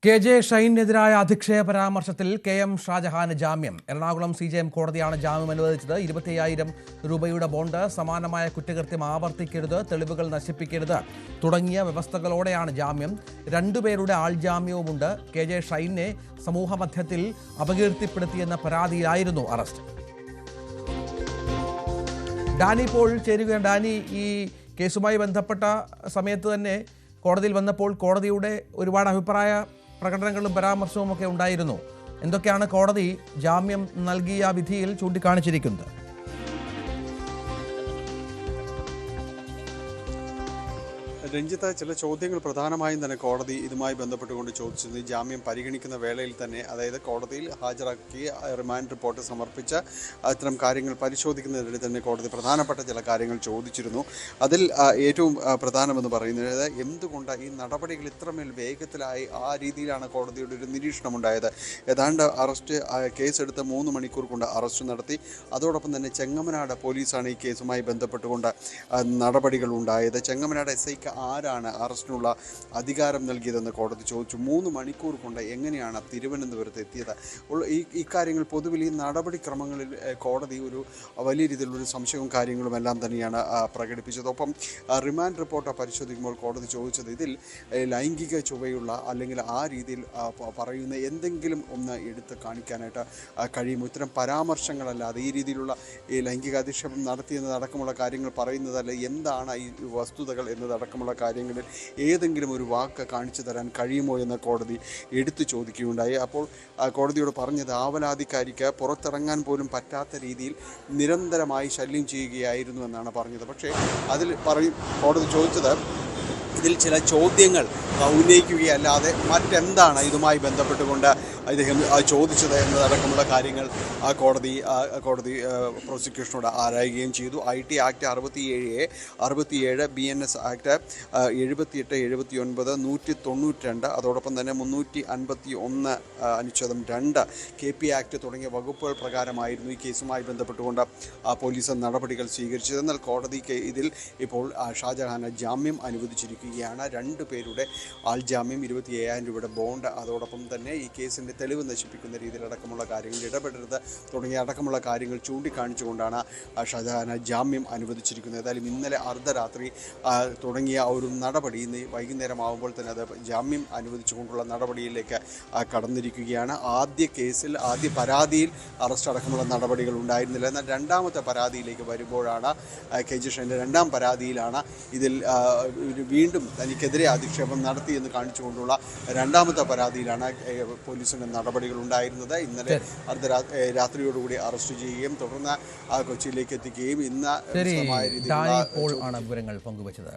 KJ. ഷൈനെതിരായ അധിക്ഷേപ പരാമർശത്തിൽ K M. ഷാജഹാന് ജാമ്യം. Ernakulam CJM കോടതിയാണ് ജാമ്യം അനുവദിച്ചത്. 25,000 രൂപയുടെ ബോണ്ട്, സമാനമായ കുറ്റകൃത്യം ആവർത്തിക്കരുത്, തെളിവുകൾ നശിപ്പിക്കരുത് തുടങ്ങിയ വ്യവസ്ഥകളോടെയാണ് ജാമ്യം. രണ്ടുപേരുടെ ആൾജാമ്യവുമുണ്ട്. കെ.ജെ. ഷൈനെ സമൂഹമധ്യത്തിൽ അപകീർത്തിപ്പെടുത്തിയെന്ന പരാതിയിലായിരുന്നു അറസ്റ്റ്. ഡാനി പോൾ ചേരുകയാണ്. ഡാനി, ഈ കേസുമായി ബന്ധപ്പെട്ട സമയത്ത് തന്നെ കോടതിയിൽ വന്നപ്പോൾ കോടതിയുടെ ഒരുപാട് അഭിപ്രായ പ്രകടനങ്ങളും പരാമർശവും ഒക്കെ ഉണ്ടായിരുന്നു. എന്തൊക്കെയാണ് കോടതി ജാമ്യം നൽകിയ വിധിയിൽ ചൂണ്ടിക്കാണിച്ചിരിക്കുന്നത്? രഞ്ജിത്ത്, ചില ചോദ്യങ്ങൾ പ്രധാനമായും തന്നെ കോടതി ഇതുമായി ബന്ധപ്പെട്ടുകൊണ്ട് ചോദിച്ചത് ജാമ്യം പരിഗണിക്കുന്ന വേളയിൽ തന്നെ, അതായത് കോടതിയിൽ ഹാജരാക്കിയ റിമാൻഡ് റിപ്പോർട്ട് സമർപ്പിച്ച അത്തരം കാര്യങ്ങൾ പരിശോധിക്കുന്നതിനിടെ തന്നെ കോടതി പ്രധാനപ്പെട്ട ചില കാര്യങ്ങൾ ചോദിച്ചിരുന്നു. അതിൽ ഏറ്റവും പ്രധാനമെന്ന് പറയുന്നത്, എന്തുകൊണ്ട് ഈ നടപടികൾ ഇത്രമേൽ വേഗത്തിലായി? ആ രീതിയിലാണ് കോടതിയുടെ ഒരു നിരീക്ഷണമുണ്ടായത്. ഏതാണ്ട് കേസെടുത്ത് 3 മണിക്കൂർ കൊണ്ട് അറസ്റ്റ് നടത്തി. അതോടൊപ്പം തന്നെ ചെങ്ങമനാട് പോലീസാണ് ഈ കേസുമായി ബന്ധപ്പെട്ടുകൊണ്ട് നടപടികൾ ഉണ്ടായത്. ചെങ്ങമനാട് SIക്ക് ആരാണ് അറസ്റ്റിനുള്ള അധികാരം നൽകിയതെന്ന് കോടതി ചോദിച്ചു. 3 മണിക്കൂർ കൊണ്ട് എങ്ങനെയാണ് തിരുവനന്തപുരത്ത് എത്തിയത്? ഇക്കാര്യങ്ങൾ പൊതുവിൽ ഈ നടപടിക്രമങ്ങളിൽ കോടതി ഒരു വലിയ രീതിയിലുള്ളൊരു സംശയവും കാര്യങ്ങളും എല്ലാം തന്നെയാണ് പ്രകടിപ്പിച്ചത്. ഒപ്പം റിമാൻഡ് റിപ്പോർട്ട് പരിശോധിക്കുമ്പോൾ കോടതി ചോദിച്ചത്, ഇതിൽ ലൈംഗിക ചുവയുള്ള അല്ലെങ്കിൽ ആ രീതിയിൽ പറയുന്ന എന്തെങ്കിലും ഒന്ന് എടുത്ത് കാണിക്കാനായിട്ട് കഴിയുമോ? ഇത്തരം പരാമർശങ്ങളല്ലാതെ ഈ രീതിയിലുള്ള ഈ ലൈംഗിക അധിക്ഷേപം നടത്തിയെന്നതടക്കമുള്ള കാര്യങ്ങൾ പറയുന്നതല്ല, എന്താണ് ഈ വസ്തുതകൾ എന്നതടക്കമുള്ള കാര്യങ്ങളിൽ ഏതെങ്കിലും ഒരു വാക്ക് കാണിച്ചു തരാൻ കഴിയുമോ എന്ന് കോടതി എടുത്തു ചോദിക്കുകയുണ്ടായി. അപ്പോൾ കോടതിയോട് പറഞ്ഞത്, ആവലാതിക്കാരിക്ക് പുറത്തിറങ്ങാൻ പോലും പറ്റാത്ത രീതിയിൽ നിരന്തരമായി ശല്യം ചെയ്യുകയായിരുന്നു എന്നാണ് പറഞ്ഞത്. പക്ഷേ അതിൽ കോടതി ചോദിച്ചത്, ഇതിൽ ചില ചോദ്യങ്ങൾ ഉന്നയിക്കുകയല്ലാതെ മറ്റെന്താണ് ഇതുമായി ബന്ധപ്പെട്ടുകൊണ്ട് ഇദ്ദേഹം ചോദിച്ചത് എന്നതടക്കമുള്ള കാര്യങ്ങൾ കോടതി പ്രോസിക്യൂഷനോട് ആരായുകയും ചെയ്തു. IT act 67A, 67 BNS act 78, 79, 192, അതോടൊപ്പം തന്നെ 351 അനുച്ഛേദം 2, KP ആക്ട് തുടങ്ങിയ വകുപ്പുകൾ പ്രകാരമായിരുന്നു ഈ കേസുമായി ബന്ധപ്പെട്ടുകൊണ്ട് പോലീസ് നടപടികൾ സ്വീകരിച്ചത്. എന്നാൽ കോടതിക്ക് ഇതിൽ ഇപ്പോൾ ഷാജഹാന് ജാമ്യം അനുവദിച്ചിരിക്കുകയാണ്. 2 പേരുടെ ആൾജാമ്യം, 25,000 രൂപയുടെ ബോണ്ട്, അതോടൊപ്പം തന്നെ ഈ കേസിൻ്റെ തെളിവ് നശിപ്പിക്കുന്ന രീതിയിലടക്കമുള്ള കാര്യങ്ങൾ ഇടപെടരുത് തുടങ്ങിയ അടക്കമുള്ള കാര്യങ്ങൾ ചൂണ്ടിക്കാണിച്ചുകൊണ്ടാണ് ഷാജഹാന് ജാമ്യം അനുവദിച്ചിരിക്കുന്നത്. ഏതായാലും ഇന്നലെ അർദ്ധരാത്രി തുടങ്ങിയ ഒരു നടപടി ഇന്ന് വൈകുന്നേരമാകുമ്പോൾ തന്നെ അത് ജാമ്യം അനുവദിച്ചുകൊണ്ടുള്ള നടപടിയിലേക്ക് കടന്നിരിക്കുകയാണ്. ആദ്യ പരാതിയിൽ അറസ്റ്റ് അടക്കമുള്ള നടപടികൾ ഉണ്ടായിരുന്നില്ല. എന്നാൽ രണ്ടാമത്തെ പരാതിയിലേക്ക് വരുമ്പോഴാണ്, കെ.ജെ. ഷൈൻ്റെ 2ാം പരാതിയിലാണ് ഇതിൽ വീണ്ടും തനിക്കെതിരെ അധിക്ഷേപം നടത്തിയെന്ന് കാണിച്ചുകൊണ്ടുള്ള 2ാമത്തെ പരാതിയിലാണ് പോലീസിൻ്റെ നടപടികൾ ഉണ്ടായിരുന്നത്. ഇന്നലെ രാത്രിയോടുകൂടി അറസ്റ്റ് ചെയ്യുകയും തുടർന്ന് കൊച്ചിയിലേക്ക് എത്തിക്കുകയും ഇന്ന് വിവരങ്ങൾ പങ്കുവച്ചത്.